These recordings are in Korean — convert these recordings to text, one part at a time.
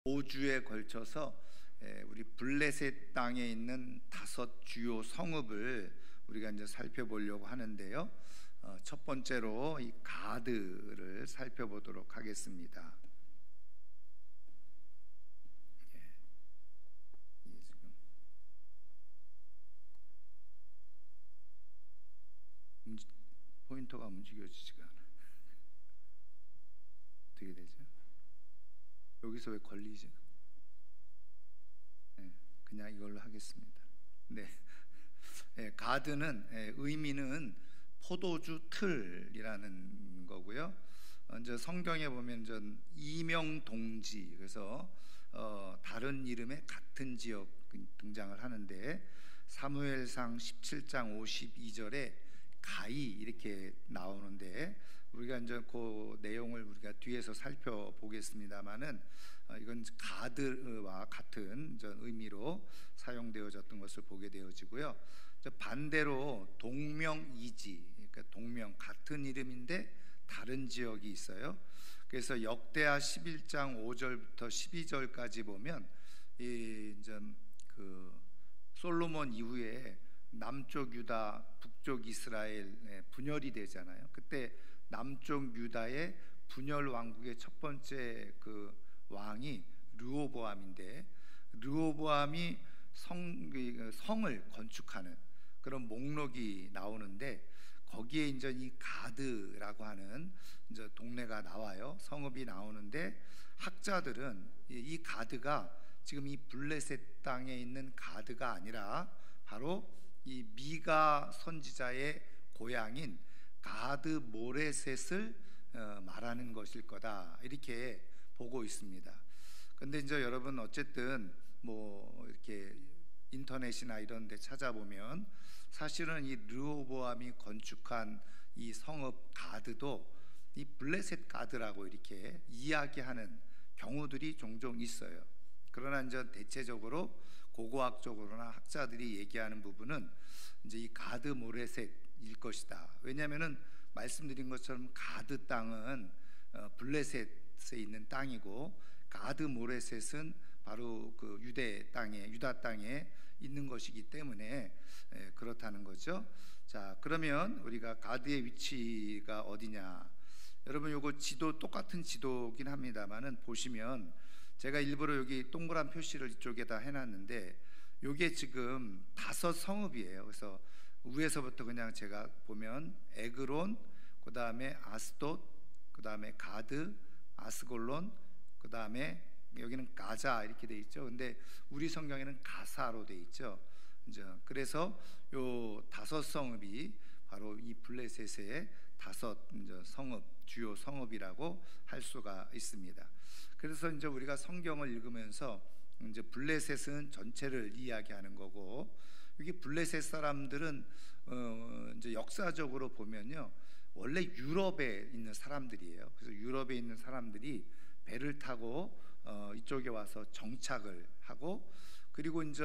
5주에 걸쳐서 우리 블레셋 땅에 있는 5 주요 성읍을 우리가 이제 살펴보려고 하는데요. 첫 번째로 이 가드를 살펴보도록 하겠습니다. 지금 포인터가 움직여지지가 않아. 어떻게 되죠? 여기서 왜 걸리지? 그냥 이걸로 하겠습니다. 가드는 의미는 포도주 틀이라는 거고요. 이제 성경에 보면 전 이명동지, 그래서 다른 이름의 같은 지역 등장을 하는데 사무엘상 17장 52절에 가히 이렇게 나오는데 우리가 이제 그 내용을 우리가 뒤에서 살펴보겠습니다만은 이건 가드와 같은 의미로 사용되어졌던 것을 보게 되어지고요. 반대로 동명이지, 그러니까 동명 같은 이름인데 다른 지역이 있어요. 그래서 역대하 11장 5절부터 12절까지 보면 그 솔로몬 이후에 남쪽 유다, 북쪽 이스라엘 분열이 되잖아요. 그때 남쪽 유다의 분열 왕국의 첫 번째 그 왕이 르호보암인데, 르호보암이 성을 건축하는 그런 목록이 나오는데 거기에 이제 이 가드라고 하는 이제 동네가 나와요. 성읍이 나오는데 학자들은 이 가드가 지금 이 블레셋 땅에 있는 가드가 아니라 바로 이 미가 선지자의 고향인 가드 모레셋을 말하는 것일 거다, 이렇게 보고 있습니다. 근데 이제 여러분 어쨌든 뭐 이렇게 인터넷이나 이런 데 찾아보면 사실은 이 르호보암이 건축한 이 성읍 가드도 이 블레셋 가드라고 이렇게 이야기하는 경우들이 종종 있어요. 그러나 이제 대체적으로 고고학적으로나 학자들이 얘기하는 부분은 이제 이 가드 모레셋일 것이다. 왜냐하면은 말씀드린 것처럼 가드 땅은 블레셋에 있는 땅이고 가드 모레셋은 바로 그 유다 땅에 있는 것이기 때문에 그렇다는 거죠. 자, 그러면 우리가 가드의 위치가 어디냐? 여러분 요거 지도 똑같은 지도긴 합니다만은 보시면 제가 일부러 여기 동그란 표시를 이쪽에다 해놨는데 요게 지금 5 성읍이에요. 그래서 위에서부터 그냥 제가 보면 에그론, 그 다음에 아스돗, 그 다음에 가드, 아스골론, 그 다음에 여기는 가자 이렇게 돼 있죠. 근데 우리 성경에는 가사로 돼 있죠. 이제 그래서 요 5 성읍이 바로 이 블레셋의 5 성읍, 주요 성읍이라고 할 수가 있습니다. 그래서 이제 우리가 성경을 읽으면서 이제 블레셋은 전체를 이야기하는 거고, 여기 블레셋 사람들은 이제 역사적으로 보면요, 원래 유럽에 있는 사람들이에요. 그래서 유럽에 있는 사람들이 배를 타고 이쪽에 와서 정착을 하고, 그리고 이제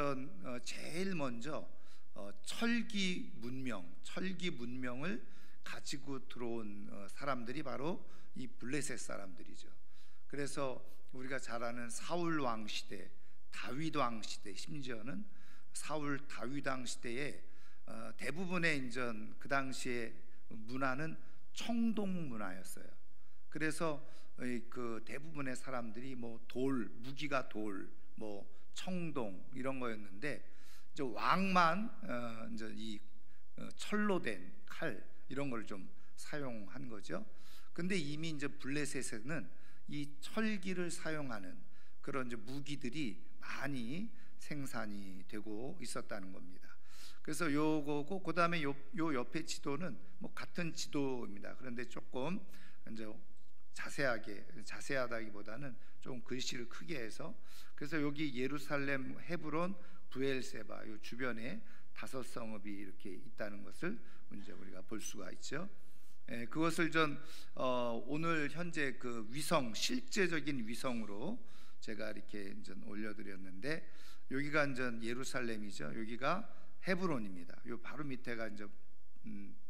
제일 먼저 철기 문명을 가지고 들어온 사람들이 바로 이 블레셋 사람들이죠. 그래서 우리가 잘 아는 사울 왕 시대, 다윗 왕 시대, 심지어는 사울 다윗 왕 시대에 대부분의 이제 그 당시에 문화는 청동 문화였어요. 그래서 그 대부분의 사람들이 뭐 무기가 뭐 청동 이런 거였는데, 이제 왕만 이제 이 철로 된 칼 이런 걸 좀 사용한 거죠. 근데 이미 이제 블레셋에는 이 철기를 사용하는 그런 이제 무기들이 많이 생산이 되고 있었다는 겁니다. 그래서 요거고, 그 다음에 요 옆에 지도는 뭐 같은 지도입니다. 그런데 조금 이제 자세하다기보다는 좀 글씨를 크게 해서, 그래서 여기 예루살렘, 헤브론, 브엘세바 요 주변에 5 성읍이 이렇게 있다는 것을 이제 우리가 볼 수가 있죠. 그것을 오늘 현재 그 실제적인 위성으로 제가 이렇게 이제 올려드렸는데, 여기가 이제 예루살렘이죠. 여기가 헤브론입니다. 요 바로 밑에가 이제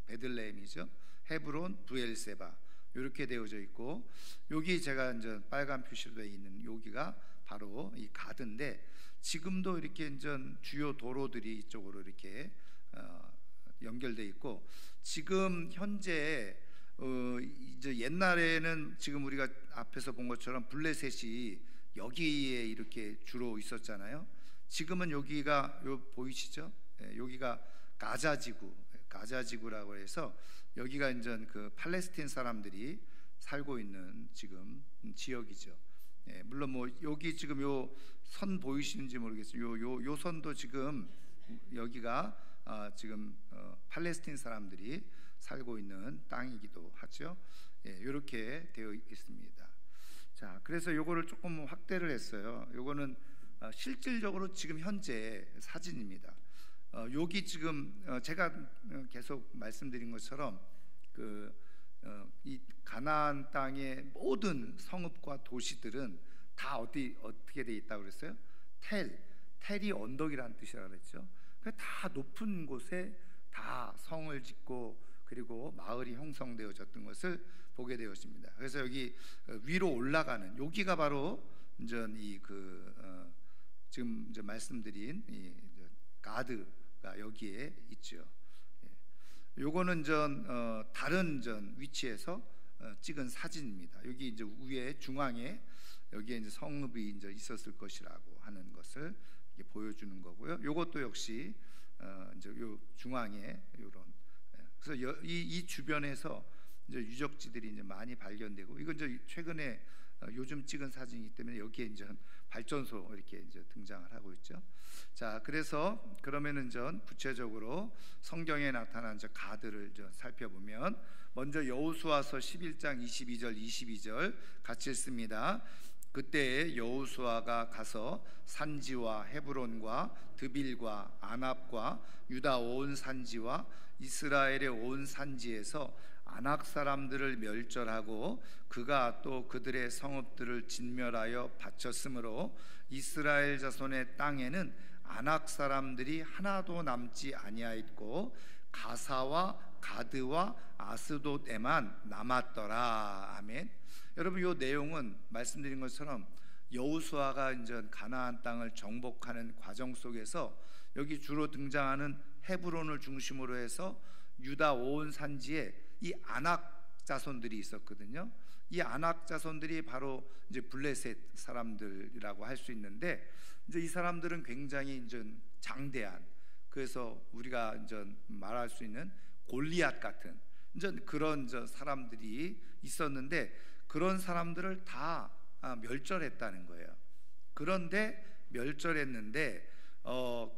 베들레헴이죠. 헤브론, 브엘세바 이렇게 되어져 있고, 여기 제가 이제 빨간 표시로 되어 있는 여기가 바로 이 가드인데, 지금도 이렇게 이제 주요 도로들이 이쪽으로 이렇게 연결돼 있고, 지금 현재 이제 옛날에는 지금 우리가 앞에서 본 것처럼 블레셋이 여기에 이렇게 주로 있었잖아요. 지금은 여기가 보이시죠? 여기가 가자지구라고 해서 여기가 이제 그 팔레스틴 사람들이 살고 있는 지금 지역이죠. 물론 뭐 여기 지금 요 선 보이시는지 모르겠어요. 요 선도 지금 여기가 지금 팔레스틴 사람들이 살고 있는 땅이기도 하죠. 이렇게 되어 있습니다. 자, 그래서 요거를 조금 확대를 했어요. 요거는 실질적으로 지금 현재 사진입니다. 여기 지금 제가 계속 말씀드린 것처럼 이 가나안 땅의 모든 성읍과 도시들은 다 어떻게 돼 있다고 그랬어요? 텔이 언덕이라는 뜻이라고 그랬죠. 다 높은 곳에 다 성을 짓고 그리고 마을이 형성되어졌던 것을 보게 되었습니다. 그래서 여기 위로 올라가는 여기가 바로 이제 지금 이제 말씀드린 이 가드가 여기에 있죠. 요거는 다른 위치에서 찍은 사진입니다. 여기 이제 위에 중앙에 여기에 이제 성읍이 이제 있었을 것이라고 하는 것을 보여주는 거고요. 요것도 역시 이제 요 중앙에 요런, 그래서 이 주변에서 이제 유적지들이 이제 많이 발견되고, 이건 이제 최근에 요즘 찍은 사진이기 때문에 여기에 이제 발전소 이렇게 이제 등장을 하고 있죠. 자, 그래서 그러면은 구체적으로 성경에 나타난 가드를 살펴보면, 먼저 여호수아서 11장 22절 같이 읽습니다. 그때 여호수아가 가서 산지와 헤브론과 드빌과 아납과 유다 온 산지와 이스라엘의 온 산지에서 아낙 사람들을 멸절하고 그가 또 그들의 성읍들을 진멸하여 바쳤으므로 이스라엘 자손의 땅에는 아낙 사람들이 하나도 남지 아니하였고 가사와 가드와 아스돗에만 남았더라. 아멘. 여러분, 이 내용은 말씀드린 것처럼 여호수아가 이제 가나안 땅을 정복하는 과정 속에서 여기 주로 등장하는 헤브론을 중심으로 해서 유다 온 산지에 이 아낙 자손들이 있었거든요. 이 아낙 자손들이 바로 이제 블레셋 사람들이라고 할 수 있는데, 이제 이 사람들은 굉장히 이제 장대한, 그래서 우리가 이제 말할 수 있는 골리앗 같은 이제 그런 사람들이 있었는데, 그런 사람들을 다 멸절했다는 거예요. 그런데 멸절했는데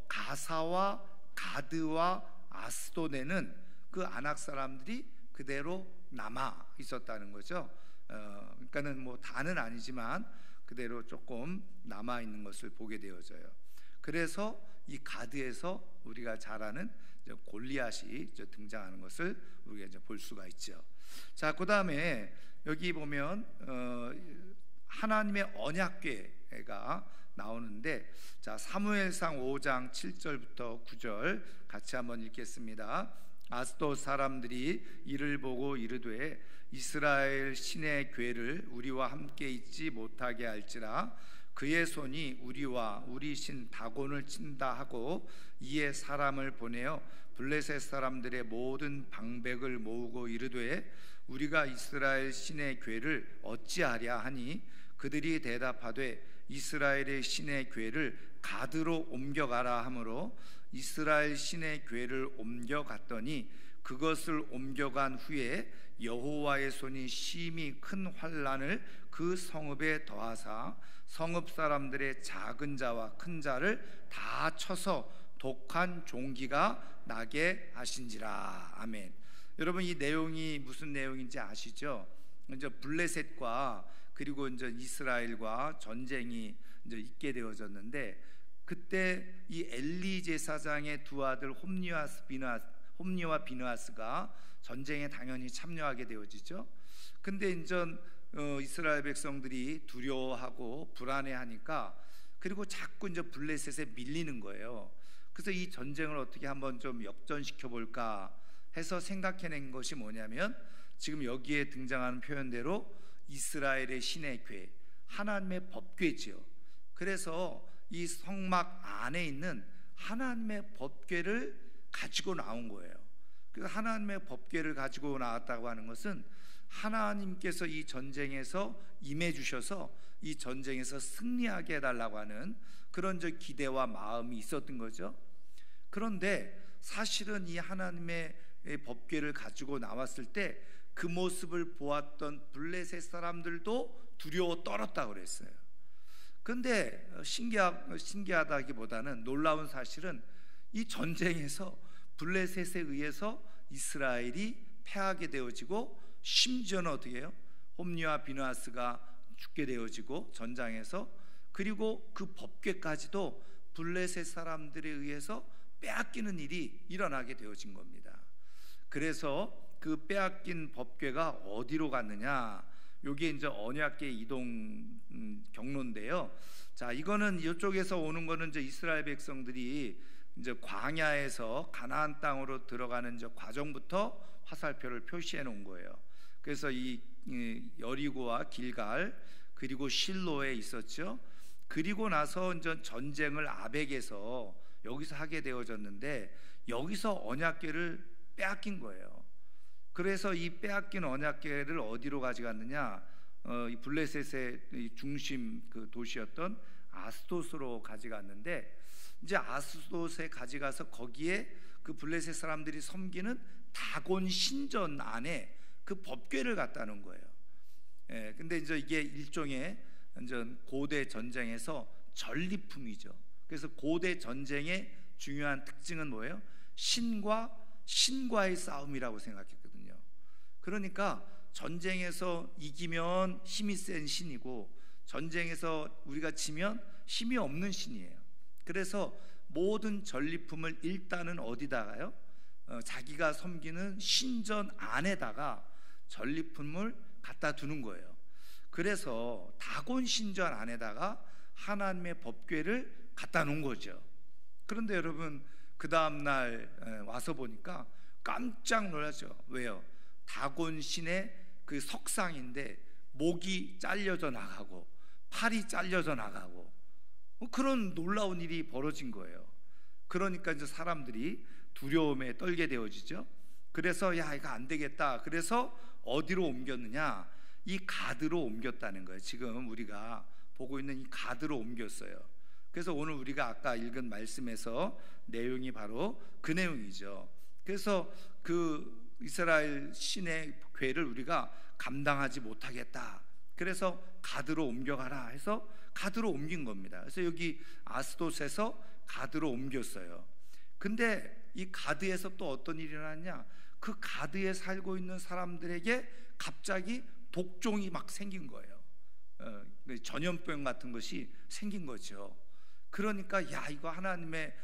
가사와 가드와 아스도네는 그 아낙 사람들이 그대로 남아 있었다는 거죠. 그러니까는 뭐 다는 아니지만 그대로 조금 남아 있는 것을 보게 되어져요. 그래서 이 가드에서 우리가 잘 아는 골리앗이 등장하는 것을 우리가 이제 볼 수가 있죠. 자, 그다음에 여기 보면 하나님의 언약궤가 나오는데, 자, 사무엘상 5장 7절부터 9절 같이 한번 읽겠습니다. 아스돗 사람들이 이를 보고 이르되 이스라엘 신의 궤를 우리와 함께 있지 못하게 할지라 그의 손이 우리와 우리 신 다곤을 친다 하고 이에 사람을 보내어 블레셋 사람들의 모든 방백을 모으고 이르되 우리가 이스라엘 신의 궤를 어찌하랴 하니 그들이 대답하되 이스라엘의 신의 궤를 가드로 옮겨가라 하므로 이스라엘 신의 궤를 옮겨갔더니 그것을 옮겨간 후에 여호와의 손이 심히 큰 환난을 그 성읍에 더하사 성읍 사람들의 작은 자와 큰 자를 다 쳐서 독한 종기가 나게 하신지라. 아멘. 여러분, 이 내용이 무슨 내용인지 아시죠? 이제 블레셋과 그리고 이제 이스라엘과 전쟁이 이제 있게 되어졌는데, 그때 이 엘리 제사장의 두 아들 홈니와 비느하스가 전쟁에 당연히 참여하게 되어지죠. 근데 이제 이스라엘 백성들이 두려워하고 불안해하니까, 그리고 자꾸 이제 블레셋에 밀리는 거예요. 그래서 이 전쟁을 어떻게 한번 좀 역전시켜 볼까 해서 생각해낸 것이 뭐냐면, 지금 여기에 등장하는 표현대로 이스라엘의 신의 궤, 하나님의 법궤지요. 그래서 이 성막 안에 있는 하나님의 법궤를 가지고 나온 거예요. 그래서 하나님의 법궤를 가지고 나왔다고 하는 것은 하나님께서 이 전쟁에서 임해 주셔서 이 전쟁에서 승리하게 해달라고 하는 그런 기대와 마음이 있었던 거죠. 그런데 사실은 이 하나님의 법궤를 가지고 나왔을 때 그 모습을 보았던 블레셋 사람들도 두려워 떨었다고 그랬어요. 그런데 신기하다기보다는 놀라운 사실은 이 전쟁에서 블레셋에 의해서 이스라엘이 패하게 되어지고, 심지어는 어떻게 해요? 홈리와 비느하스가 죽게 되어지고 전장에서, 그리고 그 법궤까지도 블레셋 사람들에 의해서 빼앗기는 일이 일어나게 되어진 겁니다. 그래서 그 빼앗긴 법궤가 어디로 갔느냐? 여기에 이제 언약궤 이동 경로인데요. 자, 이거는 이쪽에서 오는 거는 이제 이스라엘 백성들이 이제 광야에서 가나안 땅으로 들어가는 이제 과정부터 화살표를 표시해 놓은 거예요. 그래서 이 여리고와 길갈, 그리고 실로에 있었죠. 그리고 나서 이제 전쟁을 아벡에서 여기서 하게 되어졌는데, 여기서 언약궤를 빼앗긴 거예요. 그래서 이 빼앗긴 언약궤를 어디로 가져갔느냐? 이 블레셋의 중심 그 도시였던 아스돗으로 가져갔는데, 이제 아스돗에 가져가서 거기에 그 블레셋 사람들이 섬기는 다곤 신전 안에 그 법궤를 갖다 놓은 거예요. 예, 근데 이제 이게 일종의 완전 고대 전쟁에서 전리품이죠. 그래서 고대 전쟁의 중요한 특징은 뭐예요? 신과의 싸움이라고 생각했거든요. 그러니까 전쟁에서 이기면 힘이 센 신이고, 전쟁에서 우리가 지면 힘이 없는 신이에요. 그래서 모든 전리품을 일단은 어디다가요? 자기가 섬기는 신전 안에다가 전리품을 갖다 두는 거예요. 그래서 다곤 신전 안에다가 하나님의 법궤를 갖다 놓은 거죠. 그런데 여러분, 그 다음날 와서 보니까 깜짝 놀랐죠. 왜요? 다곤 신의 그 석상인데 목이 잘려져 나가고 팔이 잘려져 나가고 그런 놀라운 일이 벌어진 거예요. 그러니까 이제 사람들이 두려움에 떨게 되어지죠. 그래서 야, 이거 안 되겠다. 그래서 어디로 옮겼느냐? 이 가드로 옮겼다는 거예요. 지금 우리가 보고 있는 이 가드로 옮겼어요. 그래서 오늘 우리가 아까 읽은 말씀에서 내용이 바로 그 내용이죠. 그래서 그 이스라엘 신의 궤를 우리가 감당하지 못하겠다. 그래서 가드로 옮겨가라 해서 가드로 옮긴 겁니다. 그래서 여기 아스돗에서 가드로 옮겼어요. 근데 이 가드에서 또 어떤 일이 일어났냐? 그 가드에 살고 있는 사람들에게 갑자기 독종이 막 생긴 거예요. 전염병 같은 것이 생긴 거죠. 그러니까 야, 이거 하나님의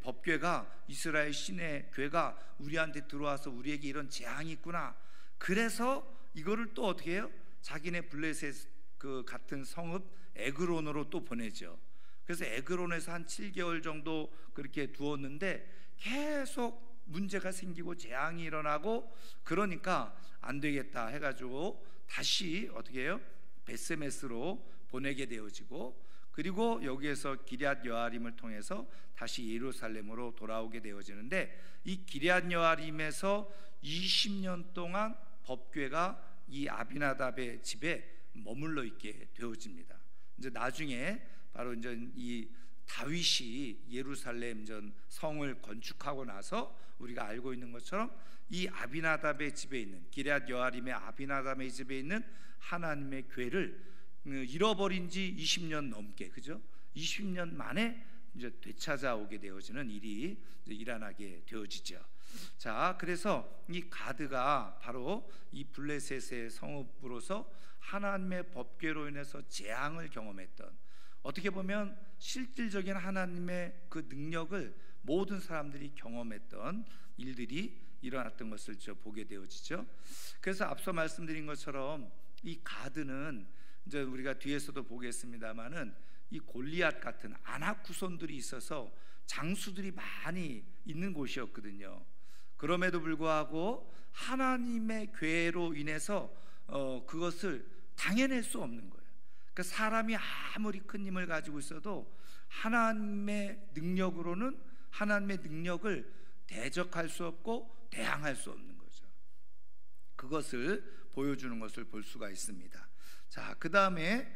법궤가, 이스라엘 신의 궤가 우리한테 들어와서 우리에게 이런 재앙이 있구나. 그래서 이거를 또 어떻게 해요? 자기네 블레셋 그 같은 성읍 에그론으로 또 보내죠. 그래서 에그론에서 한 7개월 정도 그렇게 두었는데 계속 문제가 생기고 재앙이 일어나고, 그러니까 안 되겠다 해가지고 다시 어떻게 해요? 베스메스로 보내게 되어지고, 그리고 여기에서 기럇 여아림을 통해서 다시 예루살렘으로 돌아오게 되어지는데, 이 기럇 여아림에서 20년 동안 법궤가 이 아비나답의 집에 머물러 있게 되어집니다. 이제 나중에 바로 이제 이 다윗이 예루살렘 전 성을 건축하고 나서 우리가 알고 있는 것처럼 이 아비나답의 집에 있는, 기럇 여아림의 아비나답의 집에 있는 하나님의 궤를 잃어버린 지 20년 넘게, 그죠? 20년 만에 이제 되찾아오게 되어지는 일이 이제 일어나게 되어지죠. 자, 그래서 이 가드가 바로 이 블레셋의 성읍으로서 하나님의 법궤로 인해서 재앙을 경험했던, 어떻게 보면 실질적인 하나님의 그 능력을 모든 사람들이 경험했던 일들이 일어났던 것을 보게 되어지죠. 그래서 앞서 말씀드린 것처럼 이 가드는 이제 우리가 뒤에서도 보겠습니다만은 이 골리앗 같은 아낙 후손들이 있어서 장수들이 많이 있는 곳이었거든요. 그럼에도 불구하고 하나님의 궤로 인해서 그것을 당해낼 수 없는 거예요. 그러니까 사람이 아무리 큰 힘을 가지고 있어도 하나님의 능력으로는 하나님의 능력을 대적할 수 없고 대항할 수 없는 거죠. 그것을 보여주는 것을 볼 수가 있습니다. 자, 그 다음에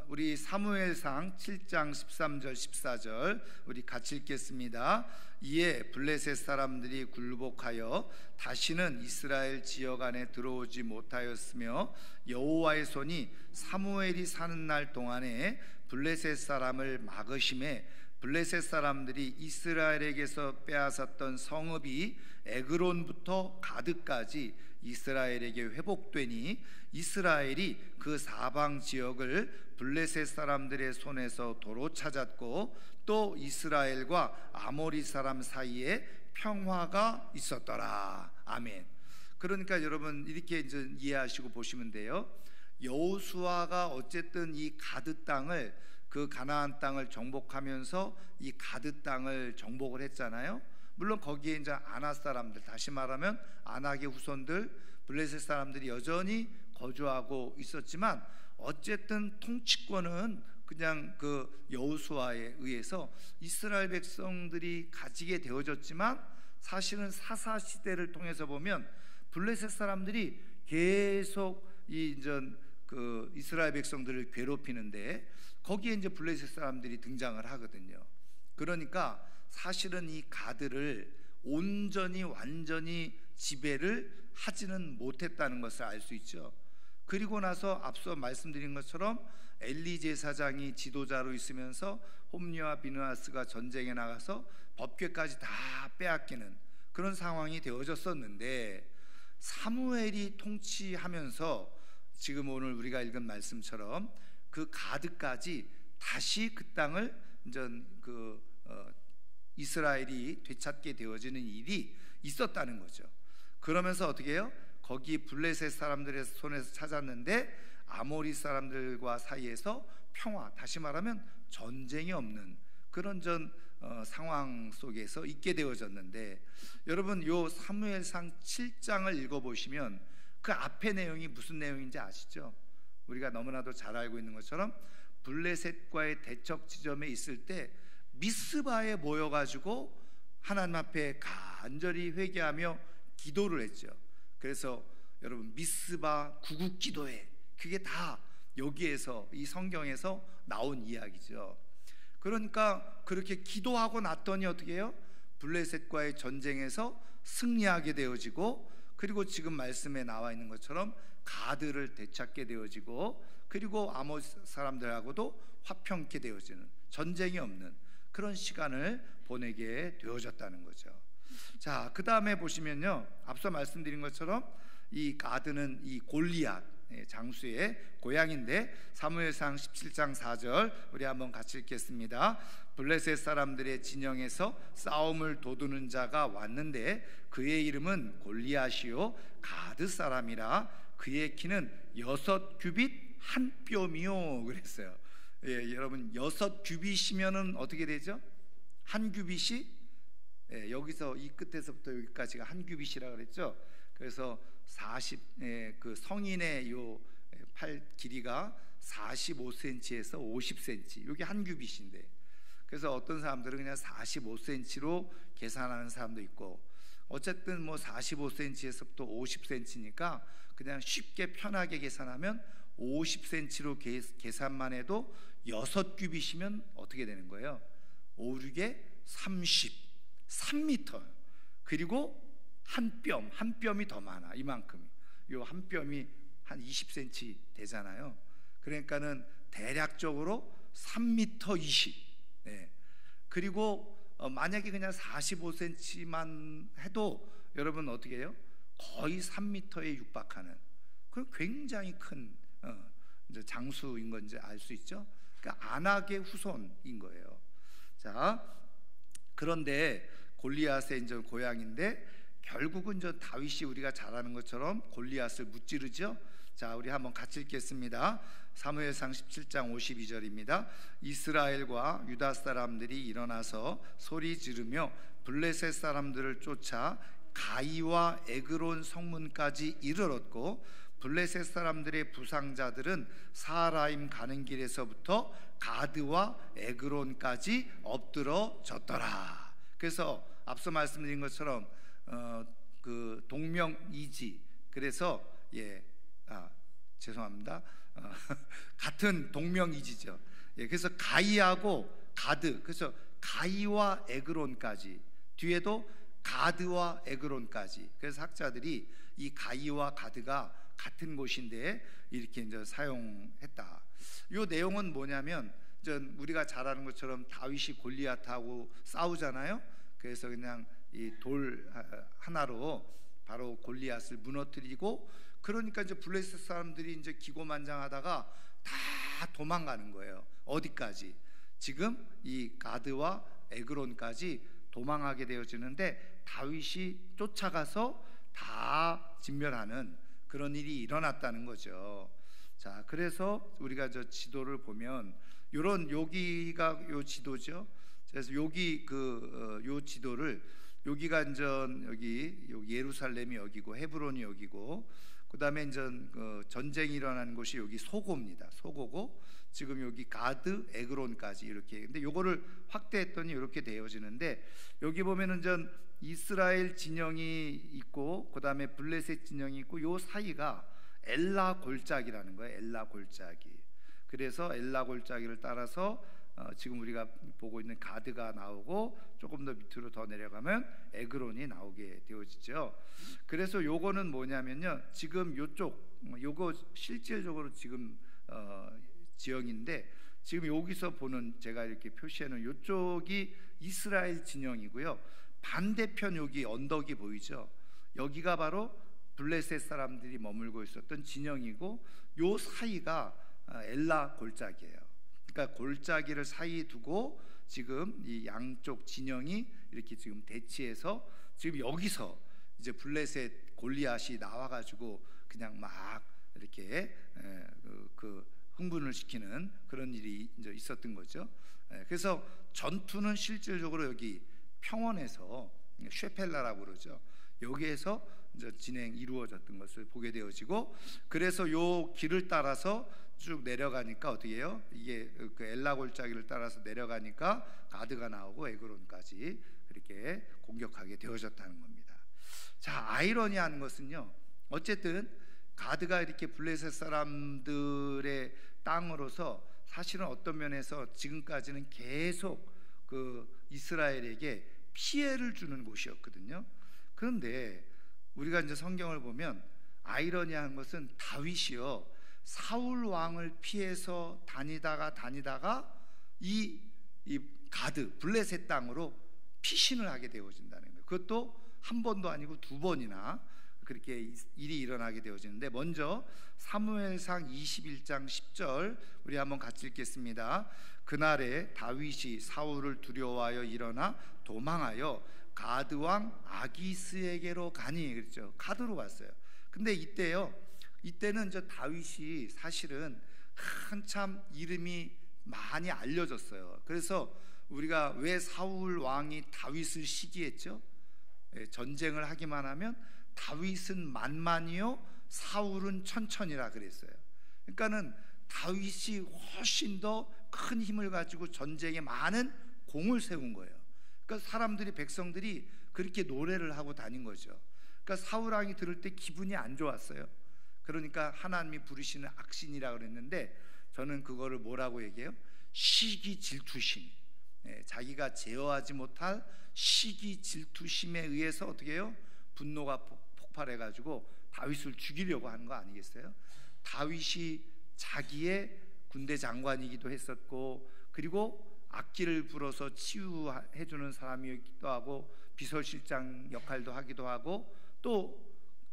우리 사무엘상 7장 13절 14절 우리 같이 읽겠습니다. 이에 블레셋 사람들이 굴복하여 다시는 이스라엘 지역 안에 들어오지 못하였으며 여호와의 손이 사무엘이 사는 날 동안에 블레셋 사람을 막으심에 블레셋 사람들이 이스라엘에게서 빼앗았던 성읍이 에그론부터 가드까지 이스라엘에게 회복되니 이스라엘이 그 사방 지역을 블레셋 사람들의 손에서 도로 찾았고 또 이스라엘과 아모리 사람 사이에 평화가 있었더라. 아멘. 그러니까 여러분 이렇게 이제 이해하시고 보시면 돼요. 여호수아가 어쨌든 이 가드 땅을, 그 가나안 땅을 정복하면서 이 가드 땅을 정복을 했잖아요. 물론 거기에 이제 아낙 사람들, 다시 말하면 아낙의 후손들, 블레셋 사람들이 여전히 거주하고 있었지만 어쨌든 통치권은 그냥 그 여호수아에 의해서 이스라엘 백성들이 가지게 되어졌지만 사실은 사사 시대를 통해서 보면 블레셋 사람들이 계속 그 이스라엘 백성들을 괴롭히는데 거기에 이제 블레셋 사람들이 등장을 하거든요. 그러니까 사실은 이 가드를 온전히 완전히 지배를 하지는 못했다는 것을 알 수 있죠. 그리고 나서 앞서 말씀드린 것처럼 엘리 제사장이 지도자로 있으면서 홈리와 비느하스가 전쟁에 나가서 법궤까지 다 빼앗기는 그런 상황이 되어졌었는데 사무엘이 통치하면서 지금 오늘 우리가 읽은 말씀처럼 그 가드까지 다시 그 땅을 이스라엘이 되찾게 되어지는 일이 있었다는 거죠. 그러면서 어떻게 해요? 거기 블레셋 사람들의 손에서 찾았는데 아모리 사람들과 사이에서 평화, 다시 말하면 전쟁이 없는 그런 상황 속에서 있게 되어졌는데, 여러분 요 사무엘상 7장을 읽어보시면 그 앞의 내용이 무슨 내용인지 아시죠? 우리가 너무나도 잘 알고 있는 것처럼 블레셋과의 대척 지점에 있을 때 미스바에 모여가지고 하나님 앞에 간절히 회개하며 기도를 했죠. 그래서 여러분 미스바 구국 기도회, 그게 다 여기에서 이 성경에서 나온 이야기죠. 그러니까 그렇게 기도하고 났더니 어떻게 해요? 블레셋과의 전쟁에서 승리하게 되어지고, 그리고 지금 말씀에 나와 있는 것처럼 가드를 되찾게 되어지고, 그리고 아몬 사람들하고도 화평케 되어지는, 전쟁이 없는 그런 시간을 보내게 되어졌다는 거죠. 자, 그 다음에 보시면요, 앞서 말씀드린 것처럼 이 가드는 이 골리앗 장수의 고향인데, 사무엘상 17장 4절 우리 한번 같이 읽겠습니다. 블레셋 사람들의 진영에서 싸움을 도두는 자가 왔는데 그의 이름은 골리앗이요 가드 사람이라, 그의 키는 6규빗 한 뼘이요 그랬어요. 여러분 6규빗이면은 어떻게 되죠? 한 규빗이 여기서 이 끝에서부터 여기까지가 한 규빗이라 그랬죠. 그래서 그 성인의 요 팔 길이가 45cm에서 50cm, 이게 한 규빗인데, 그래서 어떤 사람들은 그냥 45cm로 계산하는 사람도 있고, 어쨌든 뭐 45cm에서부터 50cm니까 그냥 쉽게 편하게 계산하면 50cm로 계산만 해도 6규빗이면 어떻게 되는 거예요? 5, 6에 30, 3m. 그리고 한 뼘이 더 많아. 이만큼. 요 한 뼘이 한 20cm 되잖아요. 그러니까는 대략적으로 3m 20. 네. 그리고 만약에 그냥 45cm만 해도 여러분 어떻게 해요? 거의 3m에 육박하는, 그 굉장히 큰 장수인 건지 알 수 있죠. 그러니까 아낙의 후손인 거예요. 자, 그런데 골리앗의 이제 고향인데 결국은 다윗이 우리가 잘 아는 것처럼 골리앗을 무찌르죠. 자, 우리 한번 같이 읽겠습니다. 사무엘상 17장 52절입니다. 이스라엘과 유다 사람들이 일어나서 소리 지르며 블레셋 사람들을 쫓아 가이와 에그론 성문까지 이르렀고 블레셋 사람들의 부상자들은 사하라임 가는 길에서부터 가드와 에그론까지 엎드러졌더라. 그래서 앞서 말씀드린 것처럼 그 동명이지, 그래서 죄송합니다. 같은 동명이지죠. 그래서 가이하고 가드, 그래서 가이와 에그론까지, 뒤에도 가드와 에그론까지. 그래서 학자들이 이 가이와 가드가 같은 곳인데 이렇게 이제 사용했다. 이 내용은 뭐냐면, 우리가 잘 아는 것처럼 다윗이 골리앗하고 싸우잖아요. 그래서 그냥 이 돌 하나로 바로 골리앗을 무너뜨리고, 그러니까 이제 블레셋 사람들이 이제 기고만장하다가 다 도망가는 거예요. 어디까지? 지금 이 가드와 에그론까지 도망하게 되어지는데, 다윗이 쫓아가서 다 진멸하는 그런 일이 일어났다는 거죠. 자, 그래서 우리가 저 지도를 보면 여기가 요 지도죠. 그래서 여기 요 지도를, 여기가 이제 여기 예루살렘이 여기고 헤브론이 여기고, 그다음에 이제 전쟁이 일어나는 곳이 여기 소고입니다. 소고고, 지금 여기 가드, 에그론까지 이렇게. 근데 요거를 확대했더니 이렇게 되어지는데, 여기 보면은 이스라엘 진영이 있고, 그다음에 블레셋 진영이 있고, 요 사이가 엘라 골짜기라는 거예요. 엘라 골짜기. 그래서 엘라 골짜기를 따라서 지금 우리가 보고 있는 가드가 나오고, 조금 더 밑으로 더 내려가면 에그론이 나오게 되어지죠. 그래서 요거는 뭐냐면요, 지금 요거 실질적으로 지금 지형인데, 지금 여기서 보는, 제가 이렇게 표시해놓은 요쪽이 이스라엘 진영이고요, 반대편 여기 언덕이 보이죠. 여기가 바로 블레셋 사람들이 머물고 있었던 진영이고, 요 사이가 엘라 골짜기예요. 그러니까 골짜기를 사이 두고 지금 이 양쪽 진영이 이렇게 지금 대치해서, 지금 여기서 이제 블레셋 골리앗이 나와가지고 그냥 막 이렇게 흥분을 시키는 그런 일이 이제 있었던 거죠. 그래서 전투는 실질적으로 여기 평원에서, 쉐펠라라고 그러죠, 여기에서 이제 이루어졌던 것을 보게 되어지고, 그래서 요 길을 따라서 쭉 내려가니까 어떻게 해요? 이게 그 엘라 골짜기를 따라서 내려가니까 가드가 나오고 에그론까지 그렇게 공격하게 되어졌다는 겁니다. 자, 아이러니한 것은요, 어쨌든 가드가 이렇게 블레셋 사람들의 땅으로서 사실은 어떤 면에서 지금까지는 계속 그 이스라엘에게 피해를 주는 곳이었거든요. 그런데 우리가 이제 성경을 보면 아이러니한 것은 다윗이요, 사울 왕을 피해서 다니다가 이 가드 블레셋 땅으로 피신을 하게 되어진다는 거예요. 그것도 한 번도 아니고 두 번이나 그렇게 일이 일어나게 되어지는데, 먼저 사무엘상 21장 10절 우리 한번 같이 읽겠습니다. 그날에 다윗이 사울을 두려워하여 일어나 도망하여 가드 왕 아기스에게로 가니, 그랬죠. 가드로 갔어요. 근데 이때는 저 다윗이 사실은 한참 이름이 많이 알려졌어요. 그래서 우리가 왜 사울 왕이 다윗을 시기했죠? 전쟁을 하기만 하면 다윗은 만만이요 사울은 천천이라 그랬어요. 그러니까는 다윗이 훨씬 더 큰 힘을 가지고 전쟁에 많은 공을 세운 거예요. 그러니까 백성들이 그렇게 노래를 하고 다닌 거죠. 그러니까 사울 왕이 들을 때 기분이 안 좋았어요. 그러니까 하나님이 부르시는 악신이라 그랬는데, 저는 그거를 뭐라고 얘기해요? 시기 질투심. 자기가 제어하지 못할 시기 질투심에 의해서 어떻게 해요? 분노가 폭발해가지고 다윗을 죽이려고 하는 거 아니겠어요? 다윗이 자기의 군대 장관이기도 했었고, 그리고 악기를 불어서 치유해주는 사람이기도 하고, 비서실장 역할도 하기도 하고, 또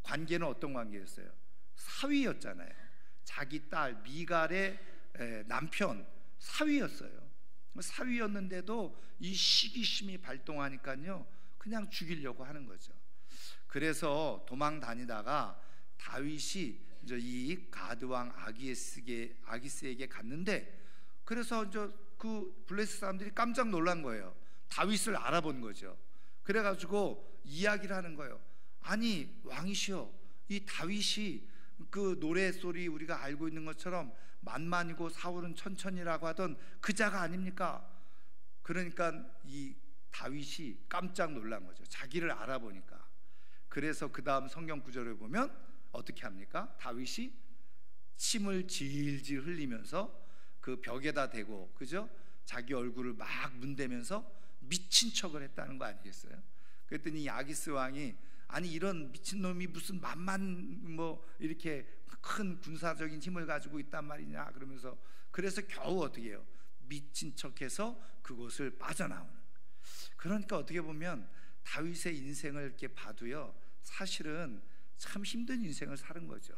관계는 어떤 관계였어요? 사위였잖아요. 자기 딸 미갈의 남편 사위였어요. 사위였는데도 이 시기심이 발동하니까요, 그냥 죽이려고 하는 거죠. 그래서 도망 다니다가 다윗이 이제 이 가드 왕 아기스에게 갔는데, 그래서 이제 그 블레셋 사람들이 깜짝 놀란 거예요. 다윗을 알아본 거죠. 그래가지고 이야기를 하는 거예요. 아니 왕이시여, 이 다윗이 그 노래소리 우리가 알고 있는 것처럼 만만이고 사울은 천천히라고 하던 그 자가 아닙니까? 그러니까 이 다윗이 깜짝 놀란 거죠. 자기를 알아보니까. 그래서 그 다음 성경 구절을 보면 어떻게 합니까? 다윗이 침을 질질 흘리면서 그 벽에다 대고, 그죠? 자기 얼굴을 막 문대면서 미친 척을 했다는 거 아니겠어요? 그랬더니 아기스 왕이 아니 이런 미친놈이 무슨 만만 뭐 이렇게 큰 군사적인 힘을 가지고 있단 말이냐 그러면서, 그래서 겨우 어떻게 해요? 미친 척해서 그곳을 빠져나오는. 그러니까 어떻게 보면 다윗의 인생을 이렇게 봐도요, 사실은 참 힘든 인생을 사는 거죠.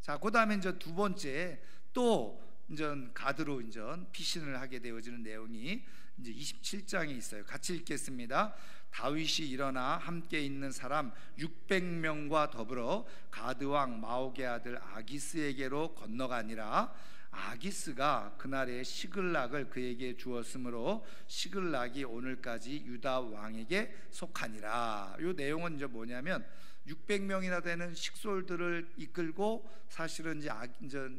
자, 그 다음에 이제 두 번째 또 이제 가드로 이제 피신을 하게 되어지는 내용이 이제 27장에 있어요. 같이 읽겠습니다. 다윗이 일어나 함께 있는 사람 600명과 더불어 가드 왕 마옥의 아들 아기스에게로 건너가니라. 아기스가 그날의 시글락을 그에게 주었으므로 시글락이 오늘까지 유다 왕에게 속하니라. 이 내용은 이제 뭐냐면 600명이나 되는 식솔들을 이끌고 사실은 이제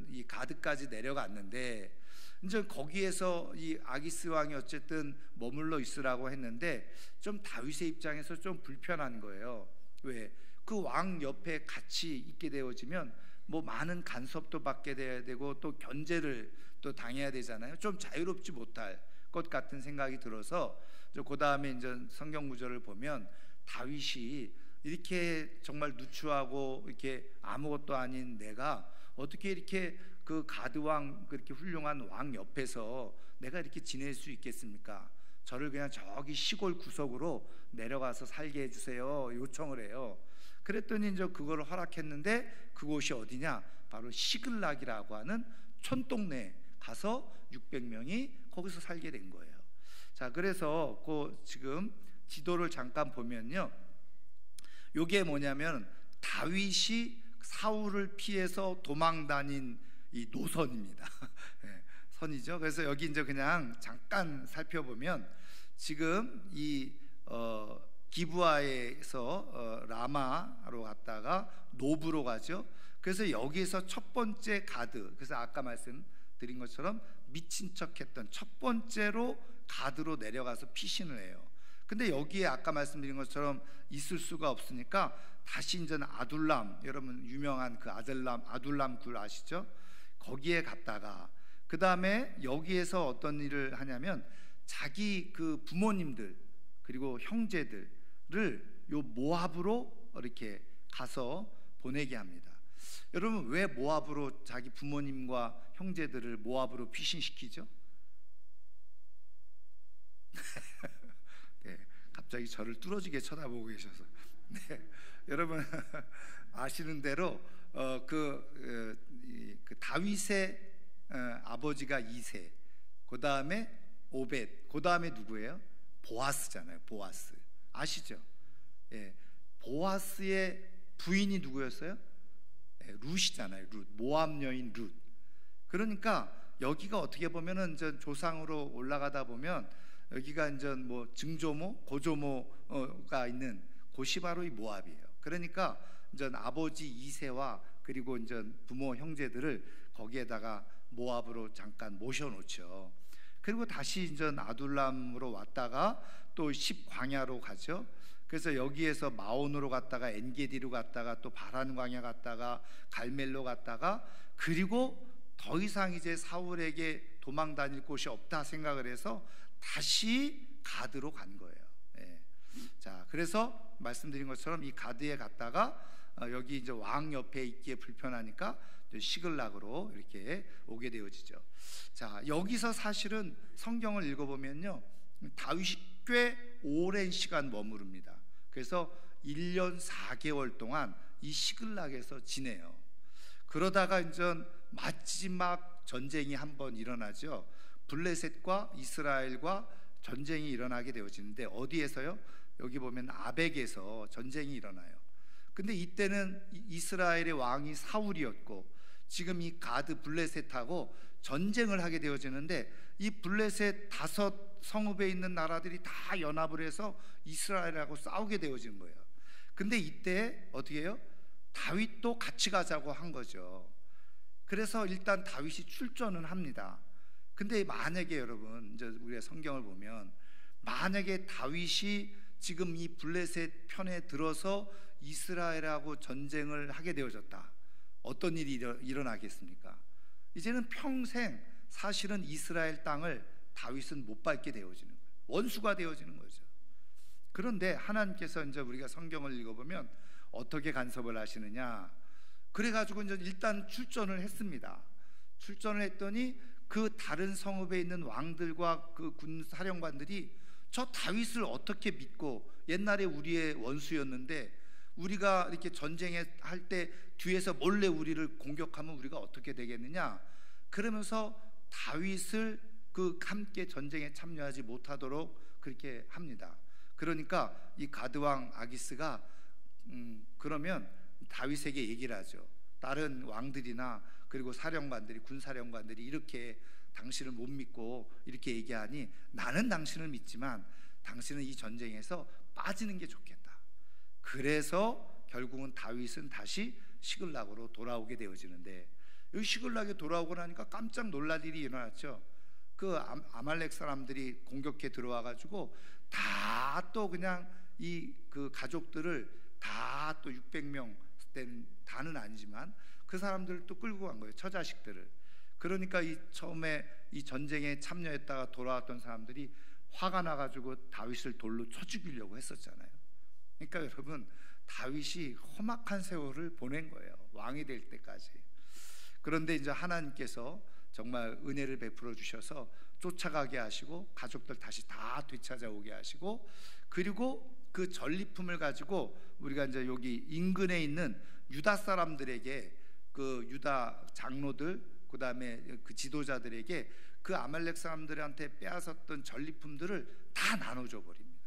이 가드까지 내려갔는데, 이제 거기에서 이 아기스 왕이 어쨌든 머물러 있으라고 했는데 좀 다윗의 입장에서 좀 불편한 거예요. 왜? 그 왕 옆에 같이 있게 되어지면 뭐 많은 간섭도 받게 돼야 되고 또 견제를 또 당해야 되잖아요. 좀 자유롭지 못할 것 같은 생각이 들어서 그 다음에 이제 성경 구절을 보면 다윗이 이렇게 정말 누추하고 이렇게 아무것도 아닌 내가 어떻게 이렇게 그 가드 왕, 그렇게 훌륭한 왕 옆에서 내가 이렇게 지낼 수 있겠습니까? 저를 그냥 저기 시골 구석으로 내려가서 살게 해주세요 요청을 해요. 그랬더니 이제 그걸 허락했는데 그곳이 어디냐? 바로 시글락이라고 하는 촌동네에 가서 600명이 거기서 살게 된 거예요. 자, 그래서 그 지금 지도를 잠깐 보면요, 요게 뭐냐면 다윗이 사울을 피해서 도망 다닌 이 노선입니다. 네, 선이죠. 그래서 여기 이제 그냥 잠깐 살펴보면 지금 이 기브아에서 라마로 갔다가 노브로 가죠. 그래서 여기에서 첫 번째 가드, 그래서 아까 말씀드린 것처럼 미친 척했던 첫 번째로 가드로 내려가서 피신을 해요. 근데 여기에 아까 말씀드린 것처럼 있을 수가 없으니까 다시 이제 아둘람, 여러분 유명한 그 아둘람 굴 아시죠? 거기에 갔다가 그 다음에 여기에서 어떤 일을 하냐면 자기 그 부모님들 그리고 형제들을 요 모압으로 이렇게 가서 보내게 합니다. 여러분 왜 모압으로 자기 부모님과 형제들을 모압으로 피신시키죠? 네, 갑자기 저를 뚫어지게 쳐다보고 계셔서 네, 여러분 아시는 대로 그 다윗의 아버지가 이세, 그 다음에 오벳, 그 다음에 누구예요? 보아스잖아요. 보아스 아시죠? 예, 보아스의 부인이 누구였어요? 예, 룻이잖아요. 룻, 모압 여인 룻. 그러니까 여기가 어떻게 보면은 이제 조상으로 올라가다 보면 여기가 이제 뭐 증조모, 고조모가 있는 곳이 바로 이 모압이에요. 그러니까 이제 아버지 이세와 그리고 이제 부모 형제들을 거기에다가 모압으로 잠깐 모셔놓죠. 그리고 다시 이제 아둘람으로 왔다가 또 십광야로 가죠. 그래서 여기에서 마온으로 갔다가 엔게디로 갔다가 또 바란 광야 갔다가 갈멜로 갔다가, 그리고 더 이상 이제 사울에게 도망 다닐 곳이 없다 생각을 해서 다시 가드로 간 거예요. 예. 자, 그래서 말씀드린 것처럼 이 가드에 갔다가 여기 이제 왕 옆에 있기에 불편하니까 시글락으로 이렇게 오게 되어지죠. 자, 여기서 사실은 성경을 읽어보면요, 다윗이 꽤 오랜 시간 머무릅니다. 그래서 1년 4개월 동안 이 시글락에서 지내요. 그러다가 이제 마지막 전쟁이 한번 일어나죠. 블레셋과 이스라엘과 전쟁이 일어나게 되어지는데 어디에서요? 여기 보면 아벡에서 전쟁이 일어나요. 근데 이때는 이스라엘의 왕이 사울이었고 지금 이 가드 블레셋하고 전쟁을 하게 되어지는데, 이 블레셋 5 성읍에 있는 나라들이 다 연합을 해서 이스라엘하고 싸우게 되어진 거예요. 근데 이때 어떻게 해요? 다윗도 같이 가자고 한 거죠. 그래서 일단 다윗이 출전은 합니다. 근데 만약에 여러분 이제 우리가 성경을 보면 만약에 다윗이 지금 이 블레셋 편에 들어서 이스라엘하고 전쟁을 하게 되어졌다. 어떤 일이 일어나겠습니까? 이제는 평생 사실은 이스라엘 땅을 다윗은 못 밟게 되어지는 거예요. 원수가 되어지는 거죠. 그런데 하나님께서 이제 우리가 성경을 읽어보면 어떻게 간섭을 하시느냐? 그래가지고 이제 일단 출전을 했습니다. 출전을 했더니 그 다른 성읍에 있는 왕들과 그 군 사령관들이 저 다윗을 어떻게 믿고, 옛날에 우리의 원수였는데 우리가 이렇게 전쟁에 할 때 뒤에서 몰래 우리를 공격하면 우리가 어떻게 되겠느냐, 그러면서 다윗을 그 함께 전쟁에 참여하지 못하도록 그렇게 합니다. 그러니까 이 가드왕 아기스가 그러면 다윗에게 얘기를 하죠. 다른 왕들이나 그리고 사령관들이, 군사령관들이 이렇게 당신을 못 믿고 이렇게 얘기하니 나는 당신을 믿지만 당신은 이 전쟁에서 빠지는 게 좋겠다. 그래서 결국은 다윗은 다시 시글락으로 돌아오게 되어지는데, 여기 시글락에 돌아오고 나니까 깜짝 놀랄 일이 일어났죠. 그 아말렉 사람들이 공격해 들어와 가지고 다 또 그냥 이 그 가족들을 다 또 600명 된, 다는 아니지만 그 사람들을 또 끌고 간 거예요. 처자식들을. 그러니까 이 처음에 이 전쟁에 참여했다가 돌아왔던 사람들이 화가 나가지고 다윗을 돌로 쳐 죽이려고 했었잖아요. 그러니까 여러분, 다윗이 험악한 세월을 보낸 거예요. 왕이 될 때까지. 그런데 이제 하나님께서 정말 은혜를 베풀어 주셔서 쫓아가게 하시고 가족들 다시 다 되찾아오게 하시고, 그리고 그 전리품을 가지고 우리가 이제 여기 인근에 있는 유다 사람들에게, 그 유다 장로들, 그 다음에 그 지도자들에게 그 아말렉 사람들한테 빼앗았던 전리품들을 다 나눠줘 버립니다.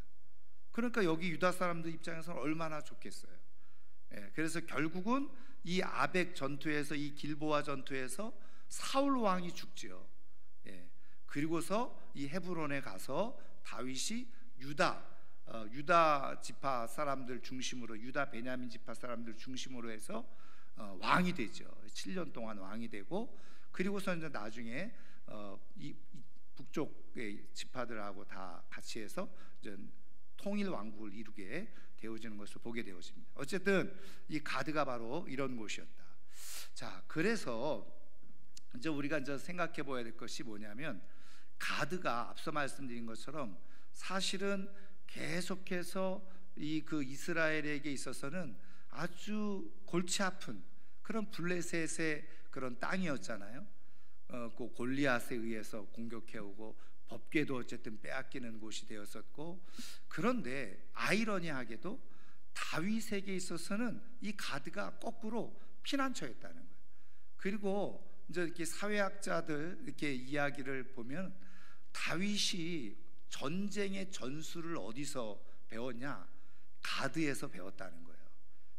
그러니까 여기 유다 사람들 입장에서는 얼마나 좋겠어요. 그래서 결국은 이 아벡 전투에서, 이 길보아 전투에서 사울 왕이 죽지요. 그리고서 이 헤브론에 가서 다윗이 유다 지파 사람들 중심으로, 유다 베냐민 지파 사람들 중심으로 해서 왕이 되죠. 7년 동안 왕이 되고, 그리고서 이제 나중에 이 북쪽의 지파들하고 다 같이 해서 이제 통일 왕국을 이루게 되어지는 것을 보게 되어집니다. 어쨌든 이 가드가 바로 이런 곳이었다. 자, 그래서 이제 우리가 이제 생각해 봐야 될 것이 뭐냐면, 가드가 앞서 말씀드린 것처럼 사실은 계속해서 이 그 이스라엘에게 있어서는 아주 골치 아픈 그런 블레셋의 그런 땅이었잖아요. 그 골리앗에 의해서 공격해오고 법궤도 어쨌든 빼앗기는 곳이 되었었고, 그런데 아이러니하게도 다윗에게 있어서는 이 가드가 거꾸로 피난처였다는 거예요. 그리고 이제 이렇게 사회학자들 이렇게 이야기를 보면 다윗이 전쟁의 전술을 어디서 배웠냐? 가드에서 배웠다는 거예요.